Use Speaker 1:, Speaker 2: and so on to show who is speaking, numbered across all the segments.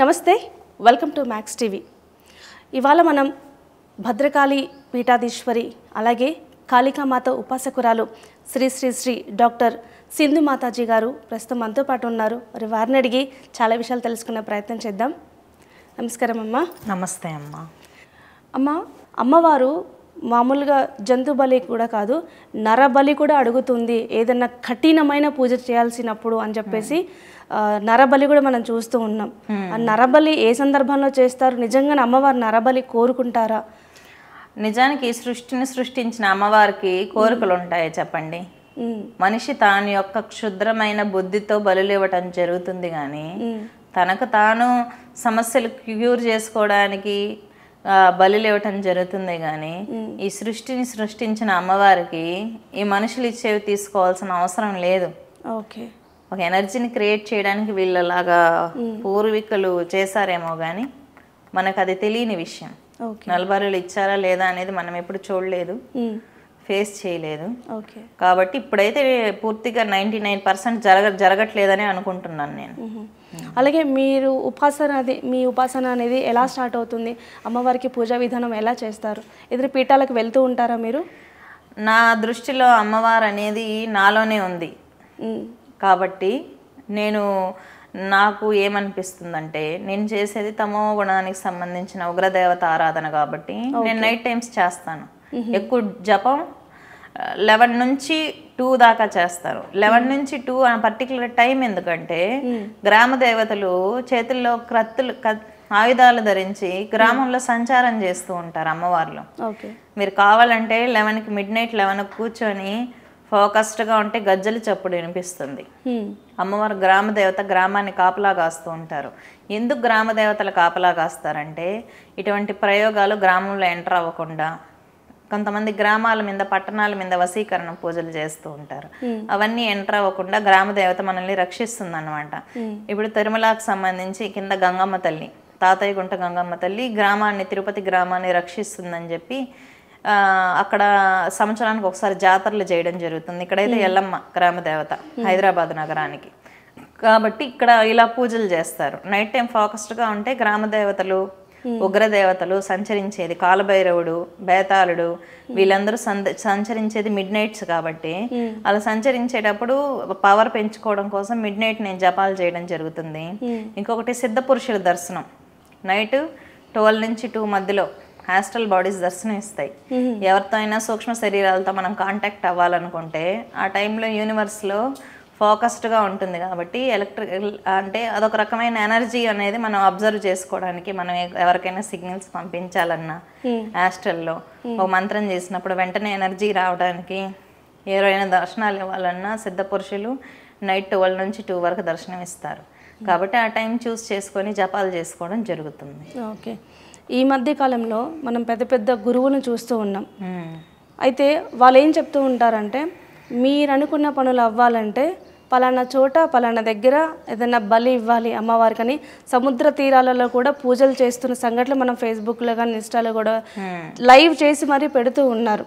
Speaker 1: నమస్తే, welcome to max TV. ఇవాళ మనం భద్రకాళి పీఠాధీశ్వరి అలాగే కాళికామాత ఉపాసకురాలు శ్రీ శ్రీ శ్రీ డాక్టర్ సింధు మాతాజీ గారు ప్రస్తుతం మనతో పాటు ఉన్నారు. మరి వారిని అడిగి చాలా విషయాలు తెలుసుకునే ప్రయత్నం చేద్దాం. నమస్కారం అమ్మ.
Speaker 2: నమస్తే అమ్మ.
Speaker 1: అమ్మవారు మామూలుగా జంతు బలి కూడా కాదు, నరబలి కూడా అడుగుతుంది ఏదన్నా కఠినమైన పూజ చేయాల్సినప్పుడు అని చెప్పేసి. నరబలి కూడా మనం చూస్తూ ఉన్నాం. ఆ నరబలి ఏ సందర్భంలో చేస్తారు? నిజంగానే అమ్మవారు నరబలి కోరుకుంటారా?
Speaker 2: నిజానికి సృష్టిని సృష్టించిన అమ్మవారికి కోరికలు ఉంటాయి చెప్పండి. మనిషి తాను యొక్క క్షుద్రమైన బుద్ధితో బలులు ఇవ్వటం జరుగుతుంది, కానీ తనకు తాను సమస్యలు క్యూర్ చేసుకోవడానికి బలులు ఇవ్వటం జరుగుతుంది. కానీ ఈ సృష్టిని సృష్టించిన అమ్మవారికి ఈ మనుషులు ఇచ్చేవి తీసుకోవాల్సిన అవసరం లేదు.
Speaker 1: ఓకే,
Speaker 2: ఒక ఎనర్జీని క్రియేట్ చేయడానికి వీళ్ళలాగా పూర్వీకులు చేశారేమో కానీ మనకు అది తెలియని విషయం. నలబరులు ఇచ్చారా లేదా అనేది మనం ఎప్పుడు చూడలేదు, ఫేస్ చేయలేదు. కాబట్టి ఇప్పుడైతే పూర్తిగా 99% జరగట్లేదని అనుకుంటున్నాను నేను.
Speaker 1: అలాగే మీ ఉపాసన అనేది ఎలా స్టార్ట్ అవుతుంది? అమ్మవారికి పూజా విధానం ఎలా చేస్తారు? ఎదురు పీఠాలకు వెళ్తూ ఉంటారా మీరు?
Speaker 2: నా దృష్టిలో అమ్మవారు అనేది నాలోనే ఉంది. కాబట్టి నాకు ఏమనిపిస్తుందంటే, నేను చేసేది తమో గుణానికి సంబంధించిన ఉగ్రదేవత ఆరాధన కాబట్టి నేను నైట్ టైమ్స్ చేస్తాను. ఎక్కువ జపం 11 నుంచి 2 దాకా చేస్తారు. 11 నుంచి 2 ఆ పర్టికులర్ టైం ఎందుకంటే గ్రామ దేవతలు చేతుల్లో ఆయుధాలు ధరించి గ్రామంలో సంచారం చేస్తూ ఉంటారు అమ్మవార్లు. మీరు కావాలంటే 11కి midnight 11కి కూర్చొని ఫోకస్డ్గా ఉంటే గజ్జలు చప్పుడు వినిపిస్తుంది. అమ్మవారు గ్రామ దేవత, గ్రామాన్ని కాపలా కాస్తూ ఉంటారు. ఎందుకు గ్రామ దేవతలు కాపలా కాస్తారంటే ఇటువంటి ప్రయోగాలు గ్రామంలో ఎంటర్ అవ్వకుండా, కొంతమంది గ్రామాల మీద పట్టణాల మీద వశీకరణ పూజలు చేస్తూ ఉంటారు. అవన్నీ ఎంటర్ అవ్వకుండా గ్రామ దేవత మనల్ని రక్షిస్తుంది అన్నమాట. ఇప్పుడు తిరుమలకు సంబంధించి కింద గంగమ్మ తల్లి, తాతయ్య గుంట గంగమ్మ తల్లి గ్రామాన్ని, తిరుపతి గ్రామాన్ని రక్షిస్తుందని చెప్పి అక్కడ సంవత్సరానికి ఒకసారి జాతరలు చేయడం జరుగుతుంది. ఇక్కడైతే ఎల్లమ్మ గ్రామ దేవత హైదరాబాద్ నగరానికి. కాబట్టి ఇక్కడ ఇలా పూజలు చేస్తారు. నైట్ టైం ఫోకస్డ్గా ఉంటే గ్రామ దేవతలు, ఉగ్రదేవతలు సంచరించేది, కాలభైరవుడు, బేతాళుడు, వీళ్ళందరూ సంచరించేది midnights కాబట్టి అలా సంచరించేటప్పుడు పవర్ పెంచుకోవడం కోసం midnight నేను జపాలు చేయడం జరుగుతుంది. ఇంకొకటి సిద్ధ పురుషుల దర్శనం నైట్ 12 నుంచి 2 మధ్యలో హాస్టల్ బాడీస్ దర్శనం ఇస్తాయి. ఎవరితో అయినా సూక్ష్మ శరీరాలతో మనం కాంటాక్ట్ అవ్వాలనుకుంటే ఆ టైంలో యూనివర్స్లో ఫోకస్డ్గా ఉంటుంది కాబట్టి ఎలక్ట్రికల్ అంటే అదొక రకమైన ఎనర్జీ అనేది మనం అబ్జర్వ్ చేసుకోవడానికి, మనం ఎవరికైనా సిగ్నల్స్ పంపించాలన్నా హాస్టల్లో ఒక మంత్రం చేసినప్పుడు వెంటనే ఎనర్జీ రావడానికి, ఎవరైనా దర్శనాలు ఇవ్వాలన్నా సిద్ధ పురుషులు నైట్ 12 నుంచి 2 వరకు దర్శనం ఇస్తారు. కాబట్టి ఆ టైం చూస్ చేసుకొని జపాలు చేసుకోవడం జరుగుతుంది.
Speaker 1: ఓకే, ఈ మధ్య కాలంలో మనం పెద్ద పెద్ద గురువులను చూస్తూ ఉన్నాం. అయితే వాళ్ళు ఏం చెప్తూ ఉంటారంటే, మీరు అనుకున్న పనులు అవ్వాలంటే పలానా చోట పలానా దగ్గర ఏదైనా బలి ఇవ్వాలి అమ్మవారికి అని సముద్ర తీరాలలో కూడా పూజలు చేస్తున్న సంఘటనలు మనం ఫేస్బుక్లో కానీ ఇన్స్టాలో కూడా లైవ్ చేసి మరీ పెడుతూ ఉన్నారు.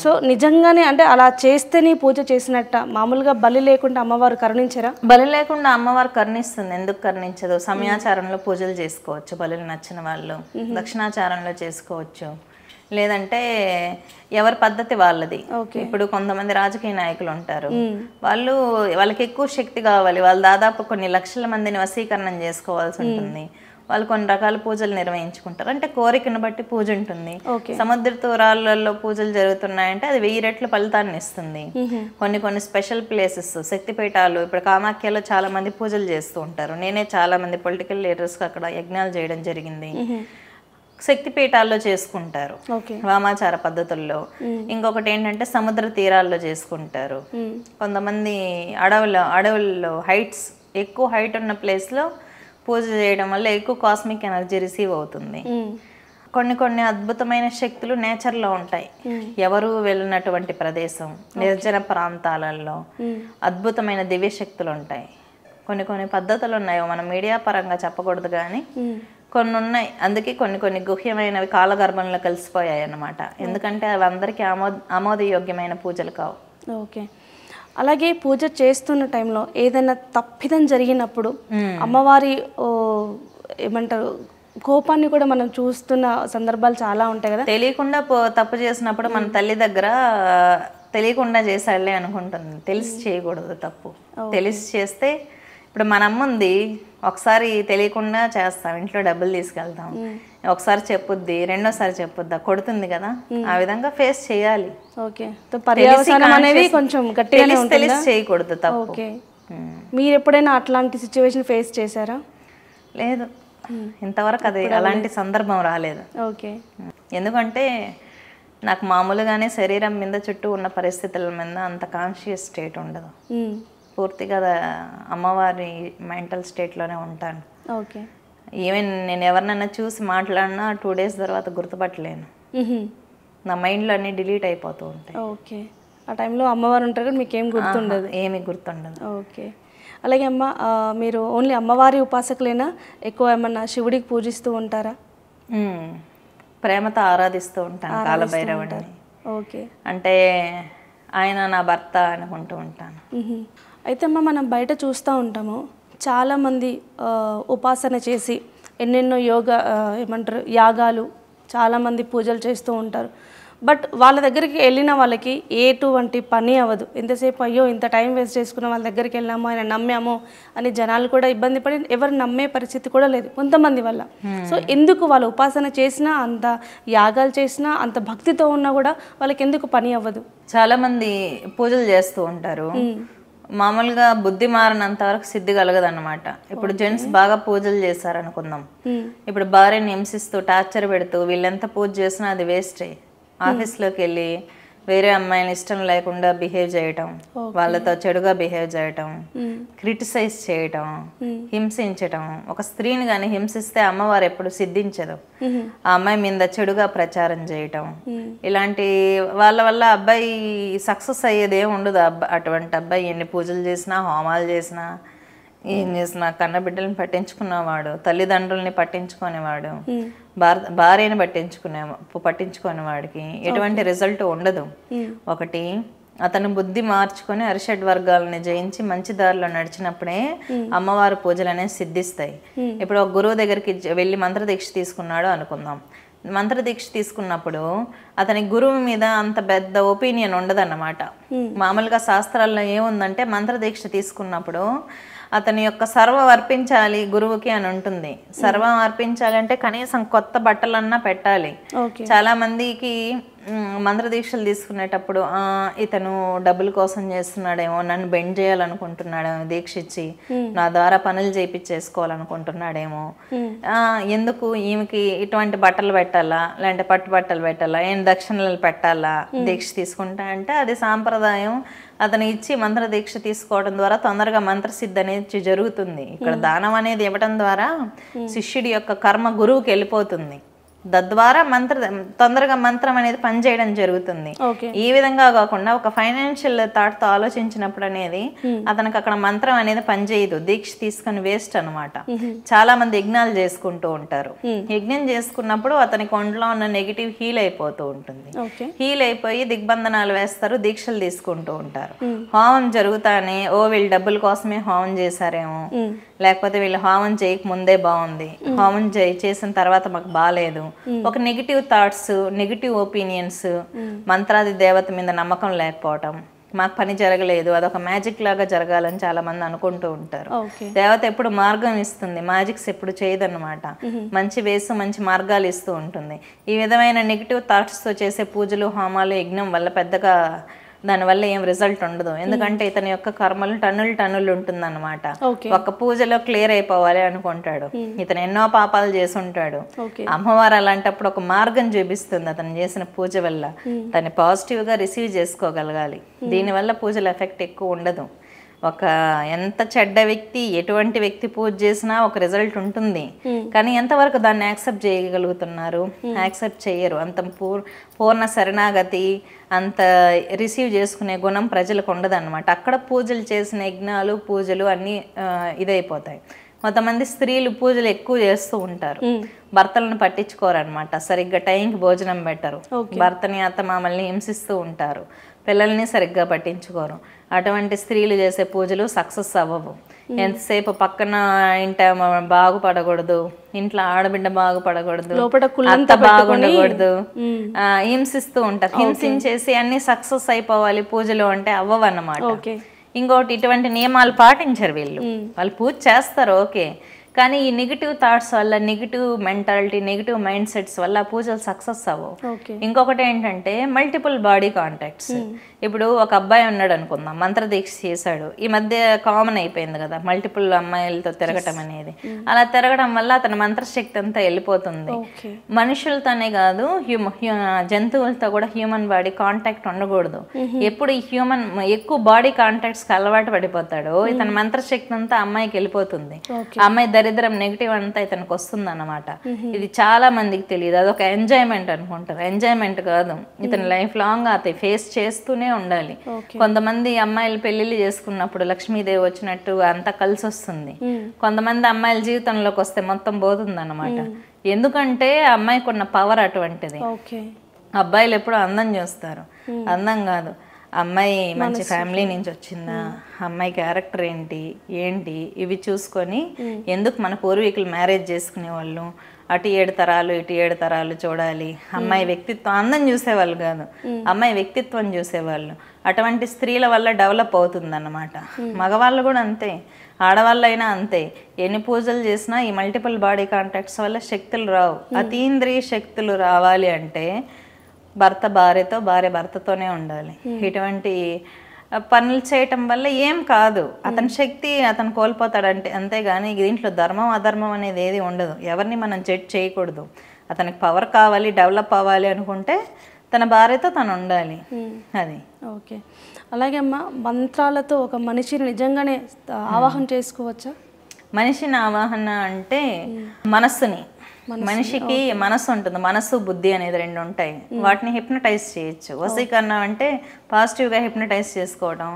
Speaker 1: సో నిజంగానే అంటే అలా చేస్తేనే పూజ చేసినట్ట? మామూలుగా బలి లేకుండా అమ్మవారు కరుణించరా?
Speaker 2: బలి లేకుండా అమ్మవారు కరుణిస్తుంది. ఎందుకు కరుణించదు? సమయాచారంలో పూజలు చేసుకోవచ్చు బలులు నచ్చిన వాళ్ళు, దక్షిణాచారంలో చేసుకోవచ్చు, లేదంటే ఎవరి పద్ధతి వాళ్ళది. ఇప్పుడు కొంతమంది రాజకీయ నాయకులు ఉంటారు, వాళ్ళకి ఎక్కువ శక్తి కావాలి, వాళ్ళు దాదాపు కొన్ని లక్షల మందిని వశీకరణం చేసుకోవాల్సి ఉంటుంది. వాళ్ళు కొన్ని రకాల పూజలు నిర్వహించుకుంటారు. అంటే కోరికను బట్టి పూజ ఉంటుంది. సముద్ర తీరాలలో పూజలు జరుగుతున్నాయంటే అది 1000 రెట్ల ఫలితాన్ని ఇస్తుంది. కొన్ని స్పెషల్ ప్లేసెస్, శక్తిపీఠాలు, ఇప్పుడు కామాఖ్యలో చాలా మంది పూజలు చేస్తూ ఉంటారు. నేనే చాలా మంది పొలిటికల్ లీడర్స్కి అక్కడ యజ్ఞాలు చేయడం జరిగింది. శక్తిపీఠాల్లో చేసుకుంటారు వామాచార పద్ధతుల్లో. ఇంకొకటి ఏంటంటే సముద్ర తీరాల్లో చేసుకుంటారు. కొంతమంది అడవుల్లో హైట్స్, ఎక్కువ హైట్ ఉన్న ప్లేస్లో పూజ చేయడం వల్ల ఎక్కువ కాస్మిక్ ఎనర్జీ రిసీవ్ అవుతుంది. కొన్ని అద్భుతమైన శక్తులు నేచర్లో ఉంటాయి. ఎవరు వెళ్ళినటువంటి ప్రదేశం, నిర్జన ప్రాంతాలలో అద్భుతమైన దివ్య శక్తులు ఉంటాయి. కొన్ని పద్ధతులు ఉన్నాయి, మనం మీడియా పరంగా చెప్పకూడదు కానీ కొన్ని ఉన్నాయి. అందుకే కొన్ని గుహ్యమైనవి కాలగర్భంలో కలిసిపోయాయి అన్నమాట. ఎందుకంటే అవి అందరికీ ఆమోదయోగ్యమైన పూజలు కావు.
Speaker 1: ఓకే, అలాగే పూజ చేస్తున్న టైంలో ఏదైనా తప్పిదం జరిగినప్పుడు అమ్మవారి ఏమంటారు కోపాన్ని కూడా మనం చూస్తున్న సందర్భాలు చాలా ఉంటాయి కదా.
Speaker 2: తెలియకుండా తప్పు చేసినప్పుడు మన తల్లి దగ్గర తెలియకుండా చేసాడులే అనుకుంటుంది, తెలిసి చేయకూడదు తప్పు. తెలిసి చేస్తే ఇప్పుడు మన అమ్మ ఉంది, ఒకసారి తెలియకుండా చేస్తాం, ఇంట్లో డబ్బులు తీసుకెళ్తాం, ఒకసారి చెప్పుద్ది, రెండోసారి చెప్పుద్దా, కొడుతుంది కదా, ఆ విధంగా ఫేస్ చేయాలి.
Speaker 1: ఓకే, పర్యవసానం అనేది కొంచెం గట్టిగానే ఉంటుంది,
Speaker 2: తెలిసి చేయకూడదు తప్పు.
Speaker 1: ఓకే, మీరు ఎప్పుడైనా అట్లాంటి సిచ్యువేషన్ ఫేస్ చేశారా?
Speaker 2: లేదు, ఇంతవరకు అది అలాంటి సందర్భం రాలేదు.
Speaker 1: ఓకే,
Speaker 2: ఎందుకంటే నాకు మామూలుగానే శరీరం మీద చుట్టూ ఉన్న పరిస్థితుల మీద అంత కాన్షియస్ స్టేట్ ఉండదు, పూర్తిగా అమ్మవారి మెంటల్ స్టేట్లోనే ఉంటాను.
Speaker 1: ఓకే,
Speaker 2: ఈవెన్ నేను ఎవరినైనా చూసి మాట్లాడినా 2 days తర్వాత గుర్తుపట్టలేను, నా మైండ్లో అన్నీ డిలీట్ అయిపోతూ ఉంటాయి.
Speaker 1: ఓకే, ఆ టైంలో అమ్మవారు ఉంటారు మీకు ఏం గుర్తుండదు?
Speaker 2: ఏమి గుర్తుండదు.
Speaker 1: ఓకే, అలాగే అమ్మ మీరు ఓన్లీ అమ్మవారి ఉపాసకులేనా, ఎక్కువ ఏమన్నా శివుడికి పూజిస్తూ ఉంటారా?
Speaker 2: ప్రేమతో ఆరాధిస్తూ ఉంటాను కాలభైరవుడిని.
Speaker 1: ఓకే,
Speaker 2: అంటే ఆయన నా భర్త అనుకుంటూ ఉంటాను.
Speaker 1: అయితే అమ్మ మనం బయట చూస్తూ ఉంటాము, చాలామంది ఉపాసన చేసి ఎన్నెన్నో ఏమంటారు యాగాలు, చాలామంది పూజలు చేస్తూ ఉంటారు. బట్ వాళ్ళ దగ్గరికి వెళ్ళిన వాళ్ళకి ఎటువంటి పని అవ్వదు. ఎంతసేపు అయ్యో ఇంత టైం వేస్ట్ చేసుకున్న వాళ్ళ దగ్గరికి వెళ్ళాము, ఆయన నమ్మాము అని జనాలు కూడా ఇబ్బంది పడి ఎవరు నమ్మే పరిస్థితి కూడా లేదు కొంతమంది వల్ల. సో ఎందుకు వాళ్ళు ఉపాసన చేసినా, అంత యాగాలు చేసినా, అంత భక్తితో ఉన్నా కూడా వాళ్ళకి ఎందుకు పని అవ్వదు?
Speaker 2: చాలామంది పూజలు చేస్తూ ఉంటారు, మామూలుగా బుద్ధి మారినంత వరకు సిద్ధి కలగదన్నమాట. ఇప్పుడు జెంట్స్ బాగా పూజలు చేశారు అనుకుందాం, ఇప్పుడు భార్యని హింసిస్తూ టార్చర్ పెడుతూ వీళ్ళెంత పూజ చేసినా అది వేస్టే. ఆఫీస్లోకి వెళ్ళి వేరే అమ్మాయిని ఇష్టం లేకుండా బిహేవ్ చేయటం, వాళ్ళతో చెడుగా బిహేవ్ చేయటం, క్రిటిసైజ్ చేయటం, హింసించటం. ఒక స్త్రీని కానీ హింసిస్తే అమ్మవారు ఎప్పుడు సిద్ధించదు, ఆ అమ్మాయి మీద చెడుగా ప్రచారం చేయటం, ఇలాంటి వాళ్ళ వల్ల అబ్బాయి సక్సెస్ అయ్యేది ఏమి ఉండదు. అటువంటి అబ్బాయి ఎన్ని పూజలు చేసినా, హోమాలు చేసినా, ఏం చేసినా కన్నబిడ్డలను పట్టించుకున్నవాడు, తల్లిదండ్రుల్ని పట్టించుకునేవాడు, భార్యని పట్టించుకునే వాడికి ఎటువంటి రిజల్ట్ ఉండదు. ఒకటి, అతను బుద్ధి మార్చుకొని అరిషడ్ వర్గాలని జయించి మంచి దారిలో నడిచినప్పుడే అమ్మవారి పూజలు అనేవి సిద్ధిస్తాయి. ఇప్పుడు ఒక గురువు దగ్గరికి వెళ్ళి మంత్రదీక్ష తీసుకున్నాడు అనుకుందాం, మంత్రదీక్ష తీసుకున్నప్పుడు అతని గురువు మీద అంత పెద్ద ఒపీనియన్ ఉండదన్నమాట. మామూలుగా శాస్త్రాల్లో ఏముందంటే మంత్రదీక్ష తీసుకున్నప్పుడు అతని యొక్క సర్వం అర్పించాలి గురువుకి అని ఉంటుంది. సర్వం అర్పించాలి అంటే కనీసం కొత్త బట్టలన్నా పెట్టాలి. చాలా మందికి మంత్రదీక్షలు తీసుకునేటప్పుడు ఇతను డబ్బుల కోసం చేస్తున్నాడేమో, నన్ను బెండ్ చేయాలనుకుంటున్నాడేమో, దీక్ష ఇచ్చి నా ద్వారా పనులు చేయించేసుకోవాలనుకుంటున్నాడేమో, ఎందుకు ఈమెకి ఇటువంటి బట్టలు పెట్టాలా, లేదంటే పట్టు బట్టలు పెట్టాలా, ఏం దక్షిణలు పెట్టాలా దీక్ష తీసుకుంటా అంటే అది సాంప్రదాయం. అతను ఇచ్చి మంత్రదీక్ష తీసుకోవడం ద్వారా తొందరగా మంత్రసిద్ధి అనేది జరుగుతుంది. ఇక్కడ దానం అనేది ఇవ్వడం ద్వారా శిష్యుడి యొక్క కర్మ గురువుకి వెళ్ళిపోతుంది, తద్వారా తొందరగా మంత్రం అనేది పనిచేయడం జరుగుతుంది. ఈ విధంగా కాకుండా ఒక ఫైనాన్షియల్ థాట్తో ఆలోచించినప్పుడు అనేది అతనికి అక్కడ మంత్రం అనేది పనిచేయదు, దీక్ష తీసుకుని వేస్ట్ అనమాట. చాలా మంది యజ్ఞాలు చేసుకుంటూ ఉంటారు, యజ్ఞం చేసుకున్నప్పుడు అతనికి ఒంట్లో ఉన్న నెగిటివ్ హీల్ అయిపోతూ ఉంటుంది, హీల్ అయిపోయి దిగ్బంధనాలు వేస్తారు, దీక్షలు తీసుకుంటూ ఉంటారు. హోమం జరుగుతానే వీళ్ళు డబ్బుల కోసమే హోమం చేశారేమో, లేకపోతే వీళ్ళు హోమం చేయక ముందే బాగుంది, హోమం చేసిన తర్వాత మాకు బాగాలేదు, ఒక నెగిటివ్ థాట్స్, నెగిటివ్ ఒపీనియన్స్, మంత్రాది దేవత మీద నమ్మకం లేకపోవటం, మాకు పని జరగలేదు, అదొక మ్యాజిక్ లాగా జరగాలని చాలా మంది అనుకుంటూ ఉంటారు. దేవత ఎప్పుడు మార్గం ఇస్తుంది, మ్యాజిక్స్ ఎప్పుడు చేయదన్నమాట. మంచి వేసు మంచి మార్గాలు ఇస్తూ ఉంటుంది. ఈ విధమైన నెగిటివ్ థాట్స్తో చేసే పూజలు, హోమాలు, యజ్ఞం వల్ల పెద్దగా దానివల్ల ఏం రిజల్ట్ ఉండదు. ఎందుకంటే ఇతని యొక్క కర్మలు టన్నులు ఉంటుందన్నమాట. ఒక పూజలో క్లియర్ అయిపోవాలి అనుకుంటాడు, ఇతను ఎన్నో పాపాలు చేసి ఉంటాడు. అమ్మవారు అలాంటప్పుడు ఒక మార్గం చూపిస్తుంది, అతను చేసిన పూజ వల్ల దాన్ని పాజిటివ్ గా రిసీవ్ చేసుకోగలగాలి. దీనివల్ల పూజల ఎఫెక్ట్ ఎక్కువ ఉండదు. ఒక ఎంత చెడ్డ వ్యక్తి, ఎటువంటి వ్యక్తి పూజ చేసినా ఒక రిజల్ట్ ఉంటుంది, కానీ ఎంతవరకు దాన్ని యాక్సెప్ట్ చేయగలుగుతున్నారు? యాక్సెప్ట్ చేయరు. అంత పూర్ణ శరణాగతి, అంత రిసీవ్ చేసుకునే గుణం ప్రజలకు ఉండదన్నమాట. అక్కడ పూజలు చేసిన యజ్ఞాలు, పూజలు అన్నీ ఇదైపోతాయి. కొంతమంది స్త్రీలు పూజలు ఎక్కువ చేస్తూ ఉంటారు, భర్తలను పట్టించుకోరు అనమాట, సరిగ్గా టైంకి భోజనం పెట్టరు, భర్తని అత్త మామల్ని హింసిస్తూ ఉంటారు, పిల్లల్ని సరిగ్గా పట్టించుకోరు. అటువంటి స్త్రీలు చేసే పూజలు సక్సెస్ అవ్వవు. ఎంతసేపు పక్కన ఇంట బాగుపడకూడదు, ఇంట్లో ఆడబిడ్డ బాగుపడకూడదు, అత్త బాగుండకూడదు, హింసిస్తూ ఉంటారు. హింసించేసి అన్ని సక్సెస్ అయిపోవాలి పూజలు అంటే అవ్వవన్నమాట. ఇంకోటి ఇటువంటి నియమాలు పాటించరు వీళ్ళు. వాళ్ళు పూజ చేస్తారు ఓకే, కానీ ఈ నెగిటివ్ థాట్స్ వల్ల, negative mentality, negative mind sets వల్ల పూజలు సక్సెస్ అవ్వవు. ఇంకొకటి ఏంటంటే మల్టిపుల్ బాడీ కాంటాక్ట్స్. ఇప్పుడు ఒక అబ్బాయి ఉన్నాడు అనుకుందాం, మంత్రదీక్ష చేశాడు. ఈ మధ్య కామన్ అయిపోయింది కదా మల్టిపుల్ అమ్మాయిలతో తిరగటం అనేది. అలా తిరగడం వల్ల అతని మంత్రశక్తి అంతా వెళ్ళిపోతుంది. మనుషులతోనే కాదు, జంతువులతో కూడా హ్యూమన్ బాడీ కాంటాక్ట్ ఉండకూడదు. ఎప్పుడు ఈ ఎక్కువ బాడీ కాంటాక్ట్స్ కి అలవాటు పడిపోతాడో ఇతని మంత్రశక్తి అంతా అమ్మాయికి వెళ్ళిపోతుంది. అమ్మాయి దరిద్రం నెగిటివ్ అంతా ఇతనికి వస్తుంది అన్నమాట. ఇది చాలా మందికి తెలియదు. అదొక ఎంజాయ్మెంట్ అనుకుంటారు. ఎంజాయ్మెంట్ కాదు, ఇతని లైఫ్ లాంగ్ అది ఫేస్ చేస్తూనే ఉండాలి. కొంతమంది అమ్మాయిలు పెళ్లిళ్ళు చేసుకున్నప్పుడు లక్ష్మీదేవి వచ్చినట్టు అంతా కలిసి వస్తుంది. కొంతమంది అమ్మాయిల జీవితంలోకి వస్తే మొత్తం పోతుంది అన్నమాట. ఎందుకంటే అమ్మాయికి ఉన్న పవర్ అటువంటిది. అబ్బాయిలు ఎప్పుడు అందం చూస్తారు, అందం కాదు. అమ్మాయి మంచి ఫ్యామిలీ నుంచి వచ్చిందా, అమ్మాయి క్యారెక్టర్ ఏంటి ఇవి చూసుకొని, ఎందుకు మన పూర్వీకులు మ్యారేజ్ చేసుకునే వాళ్ళు అటు 7 తరాలు ఇటు 7 తరాలు చూడాలి. అమ్మాయి వ్యక్తిత్వం, అందం చూసేవాళ్ళు కాదు, అమ్మాయి వ్యక్తిత్వం చూసేవాళ్ళు. అటువంటి స్త్రీల వల్ల డెవలప్ అవుతుంది అన్నమాట. మగవాళ్ళు కూడా అంతే, ఆడవాళ్ళైనా అంతే. ఎన్ని పూజలు చేసినా ఈ మల్టిపుల్ బాడీ కాంటాక్ట్స్ వల్ల శక్తులు రావు. అతీంద్రియ శక్తులు రావాలి అంటే భర్త భార్యతో, భార్య భర్తతోనే ఉండాలి. ఇటువంటి పనులు చేయటం వల్ల ఏం కాదు, అతని శక్తి అతను కోల్పోతాడంటే అంతేగాని దీంట్లో ధర్మం అధర్మం అనేది ఏది ఉండదు. ఎవరిని మనం జడ్జ్ చేయకూడదు. అతనికి పవర్ కావాలి, డెవలప్ అవ్వాలి అనుకుంటే తన భార్యతో తను ఉండాలి. అది
Speaker 1: ఓకే. అలాగే అమ్మ, మంత్రాలతో ఒక మనిషిని నిజంగానే ఆవాహన చేసుకోవచ్చా?
Speaker 2: మనిషిని ఆవాహన అంటే మనస్సుని, మనిషికి మనసు ఉంటుంది, మనసు బుద్ధి అనేది 2 ఉంటాయి. వాటిని హిప్నటైజ్ చేయొచ్చు. వశీకరణం అంటే పాజిటివ్గా హిప్నటైజ్ చేసుకోవడం,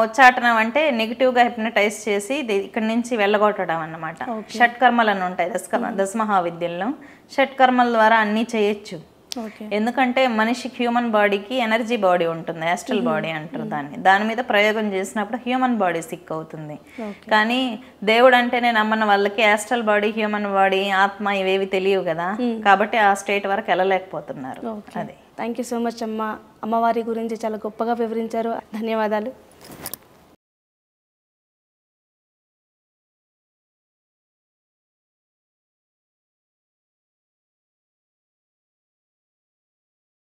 Speaker 2: ఉచ్చాటనం అంటే నెగిటివ్గా హిప్నటైజ్ చేసి ఇక్కడి నుంచి వెళ్ళగొట్టడం అన్నమాట. షట్కర్మలు అని ఉంటాయి దశమహావిద్యల్లో. షట్కర్మల ద్వారా అన్నీ చేయొచ్చు. ఎందుకంటే మనిషికి హ్యూమన్ బాడీకి ఎనర్జీ బాడీ ఉంటుంది, యాస్ట్రల్ బాడీ అంటారు దాన్ని. దాని మీద ప్రయోగం చేసినప్పుడు హ్యూమన్ బాడీ సిక్ అవుతుంది. కానీ దేవుడు అంటేనే నమ్మని వాళ్ళకి యాస్ట్రల్ బాడీ, హ్యూమన్ బాడీ, ఆత్మ ఇవేవి తెలియవు కదా, కాబట్టి ఆ స్టేట్ వరకు వెళ్ళలేకపోతున్నారు. అది.
Speaker 1: థ్యాంక్ యూ సో మచ్ అమ్మ. అమ్మవారి గురించి చాలా గొప్పగా వివరించారు. ధన్యవాదాలు.